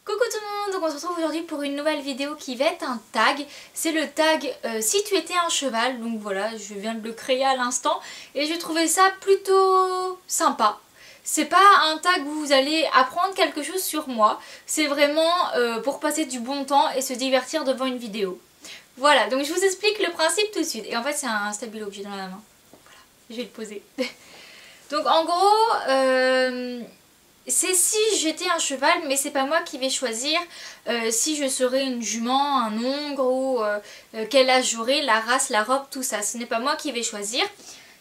Coucou tout le monde, donc on se retrouve aujourd'hui pour une nouvelle vidéo qui va être un tag. C'est le tag si tu étais un cheval, donc voilà, je viens de le créer à l'instant et j'ai trouvé ça plutôt sympa. C'est pas un tag où vous allez apprendre quelque chose sur moi, c'est vraiment pour passer du bon temps et se divertir devant une vidéo. Voilà, donc je vous explique le principe tout de suite. Et en fait c'est un stabilo que j'ai dans la main. Voilà, je vais le poser. Donc en gros, c'est si j'étais un cheval, mais c'est pas moi qui vais choisir si je serais une jument, un hongre ou quel âge j'aurai, la race, la robe, tout ça. Ce n'est pas moi qui vais choisir.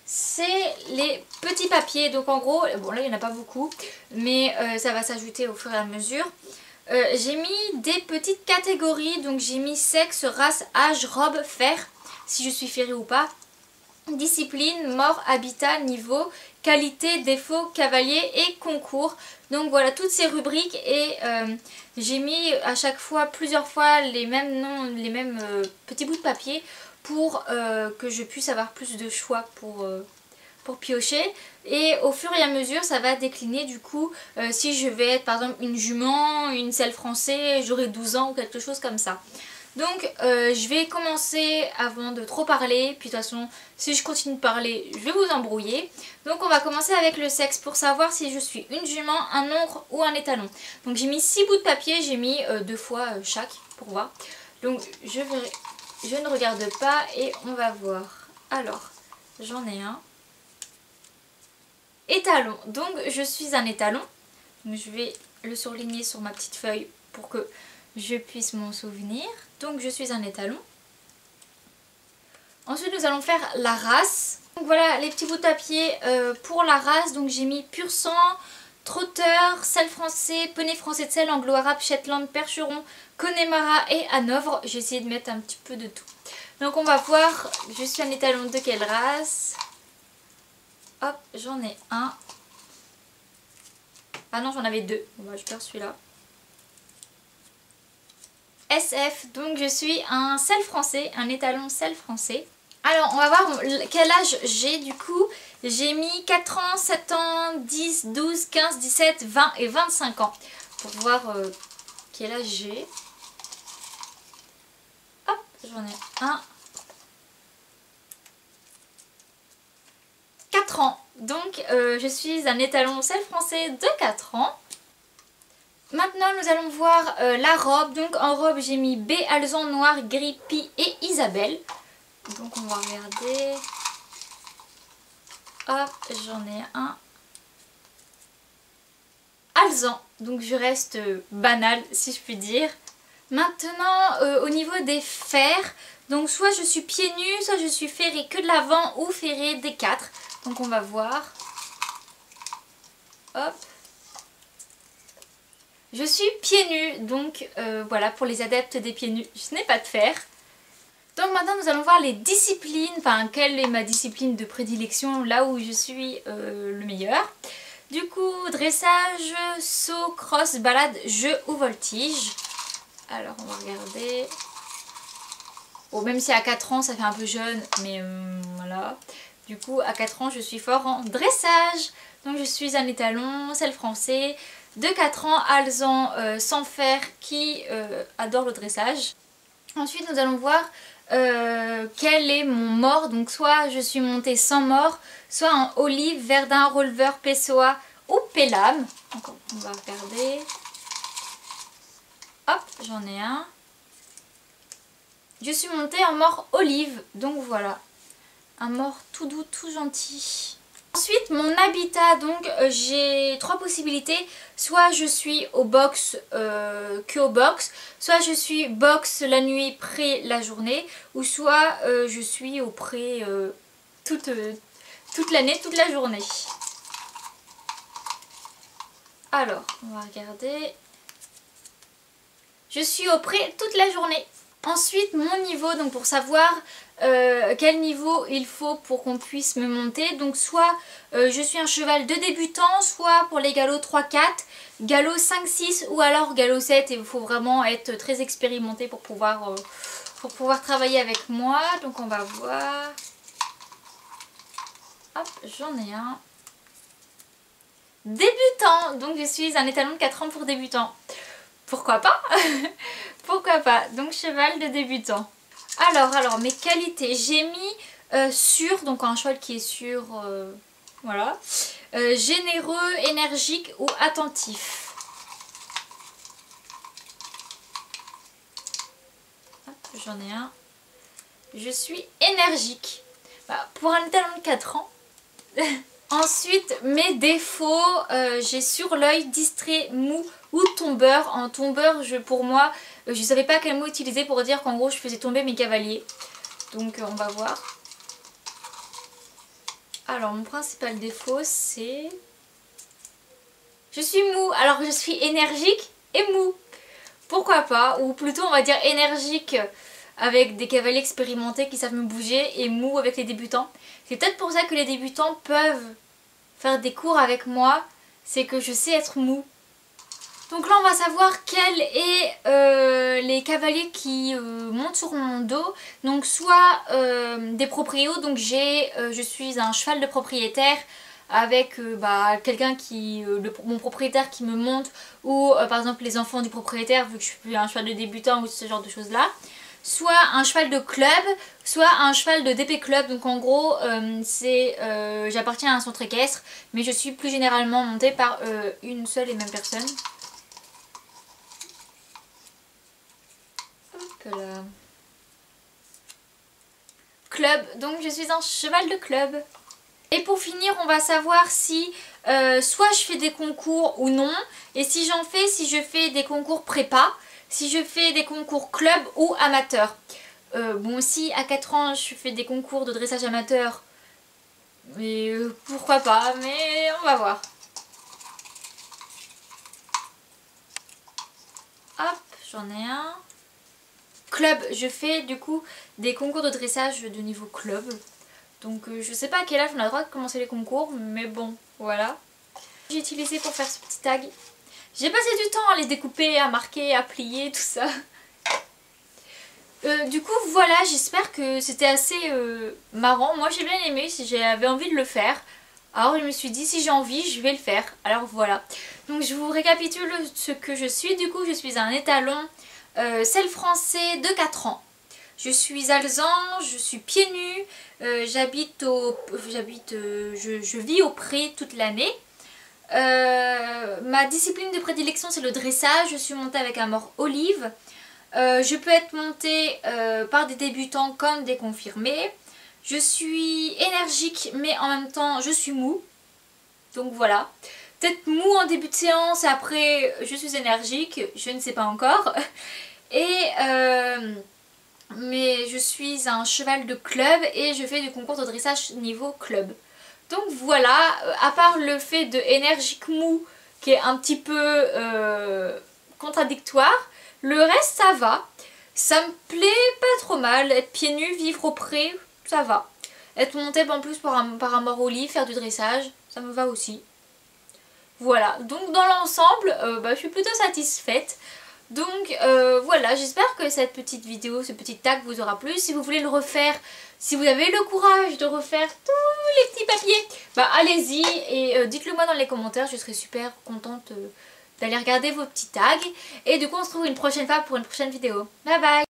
C'est les petits papiers. Donc en gros, bon là il n'y en a pas beaucoup, mais ça va s'ajouter au fur et à mesure. J'ai mis des petites catégories, donc j'ai mis sexe, race, âge, robe, fer, si je suis ferrée ou pas. Discipline, mort, habitat, niveau, qualité, défaut, cavalier et concours. Donc voilà toutes ces rubriques et j'ai mis à chaque fois, plusieurs fois les mêmes noms, les mêmes petits bouts de papier pour que je puisse avoir plus de choix pour piocher. Et au fur et à mesure ça va décliner du coup si je vais être par exemple une jument, une selle français, j'aurai 12 ans ou quelque chose comme ça. Donc je vais commencer avant de trop parler, puis de toute façon si je continue de parler je vais vous embrouiller. Donc on va commencer avec le sexe pour savoir si je suis une jument, un hongre ou un étalon. Donc j'ai mis 6 bouts de papier, j'ai mis 2 fois chaque pour voir. Donc je ne regarde pas et on va voir. Alors j'en ai un. Étalon, donc je suis un étalon. Donc je vais le surligner sur ma petite feuille pour que je puisse m'en souvenir. Donc je suis un étalon. Ensuite nous allons faire la race. Donc voilà les petits bouts de papier pour la race. Donc j'ai mis pur sang, trotteur, selle français, poney français de selle, anglo-arabe, shetland, percheron, connemara et hanovre. J'ai essayé de mettre un petit peu de tout. Donc on va voir, je suis un étalon de quelle race? Hop, j'en ai un. Ah non, j'en avais deux. Bon, bah, je perds celui-là. SF, donc je suis un selle français, un étalon selle français. Alors, on va voir quel âge j'ai du coup. J'ai mis 4 ans, 7 ans, 10, 12, 15, 17, 20 et 25 ans. Pour voir quel âge j'ai. Hop, j'en ai un. 4 ans. Donc je suis un étalon selle français de 4 ans. Maintenant nous allons voir la robe. Donc en robe j'ai mis B, alezan, noir, gris, pie et Isabelle. Donc on va regarder. Hop, j'en ai un. Alezan. Donc je reste banal si je puis dire. Maintenant au niveau des fers. Donc soit je suis pieds nus, soit je suis ferrée que de l'avant ou ferrée des 4. Donc on va voir. Hop. Je suis pieds nus, donc voilà pour les adeptes des pieds nus, je n'ai pas de fer. Donc maintenant nous allons voir les disciplines, enfin quelle est ma discipline de prédilection, là où je suis le meilleur. Du coup dressage, saut, cross, balade, jeu ou voltige. Alors on va regarder. Bon, même si à 4 ans ça fait un peu jeune, mais voilà. Du coup à 4 ans je suis fort en dressage. Donc je suis un étalon, selle français, de 4 ans, alezan sans fer qui adore le dressage. Ensuite nous allons voir quel est mon mort. Donc soit je suis montée sans mort, soit en olive, verdun, releveur, pessoa ou pélame. Donc on va regarder. Hop, j'en ai un. Je suis montée en mort olive, donc voilà, un mort tout doux, tout gentil. Ensuite mon habitat, donc j'ai 3 possibilités, soit je suis au box, que au box, soit je suis box la nuit, pré la journée, ou soit je suis au pré toute l'année, toute la journée. Alors, on va regarder. Je suis au pré toute la journée. Ensuite mon niveau, donc pour savoir quel niveau il faut pour qu'on puisse me monter. Donc soit je suis un cheval de débutant, soit pour les galops 3-4, galop 5-6 ou alors galop 7. Et il faut vraiment être très expérimenté pour pouvoir travailler avec moi. Donc on va voir. Hop, j'en ai un. Débutant, donc je suis un étalon de 4 ans pour débutant. pourquoi pas. Pourquoi pas. Donc cheval de débutant. Alors mes qualités, j'ai mis sûr, donc un cheval qui est sûr, voilà, généreux, énergique ou attentif. J'en ai un. Je suis énergique. Bah, pour un étalon de 4 ans. Ensuite, mes défauts, j'ai sur l'œil, distrait, mou ou tombeur. En tombeur, pour moi, je savais pas quel mot utiliser pour dire qu'en gros je faisais tomber mes cavaliers. Donc on va voir. Alors mon principal défaut c'est... Je suis mou. Alors je suis énergique et mou. Pourquoi pas? Ou plutôt on va dire énergique avec des cavaliers expérimentés qui savent me bouger et mou avec les débutants. C'est peut-être pour ça que les débutants peuvent faire des cours avec moi. C'est que je sais être mou. Donc là on va savoir quels est les cavaliers qui montent sur mon dos. Donc soit des proprios, donc je suis un cheval de propriétaire avec quelqu'un qui, mon propriétaire qui me monte, ou par exemple les enfants du propriétaire vu que je suis un cheval de débutant ou ce genre de choses là. Soit un cheval de club, soit un cheval de DP club. Donc en gros j'appartiens à un centre équestre, mais je suis plus généralement montée par une seule et même personne. Là. Club, donc je suis un cheval de club. Et pour finir on va savoir si soit je fais des concours ou non. Et si j'en fais, si je fais des concours prépa, si je fais des concours club ou amateur. Bon, si à 4 ans je fais des concours de dressage amateur, mais pourquoi pas, mais on va voir. Hop, j'en ai un. Club, je fais du coup des concours de dressage de niveau club. Donc je sais pas à quel âge on a le droit de commencer les concours, mais bon, voilà. J'ai utilisé pour faire ce petit tag. J'ai passé du temps à les découper, à marquer, à plier, tout ça. Du coup voilà, j'espère que c'était assez marrant. Moi j'ai bien aimé, si j'avais envie de le faire. Alors je me suis dit si j'ai envie je vais le faire. Alors voilà. Donc je vous récapitule ce que je suis. Du coup je suis un étalon selle français de 4 ans. Je suis alezan, je suis pieds nus, je vis au pré toute l'année. Ma discipline de prédilection c'est le dressage, je suis montée avec un mors olive. Je peux être montée par des débutants comme des confirmés. Je suis énergique mais en même temps je suis mou. Donc voilà. Peut-être mou en début de séance et après je suis énergique, je ne sais pas encore. Mais je suis un cheval de club et je fais du concours de dressage niveau club. Donc voilà, à part le fait de énergique mou qui est un petit peu contradictoire, le reste ça va. Ça me plaît pas trop mal, être pieds nus, vivre au pré, ça va. Être montée en plus par un mors olive, faire du dressage, ça me va aussi. Voilà, donc dans l'ensemble, je suis plutôt satisfaite. Donc voilà, j'espère que cette petite vidéo, ce petit tag vous aura plu. Si vous voulez le refaire, si vous avez le courage de refaire tous les petits papiers, allez-y et dites-le moi dans les commentaires, je serai super contente d'aller regarder vos petits tags. Et du coup on se retrouve une prochaine fois pour une prochaine vidéo. Bye bye!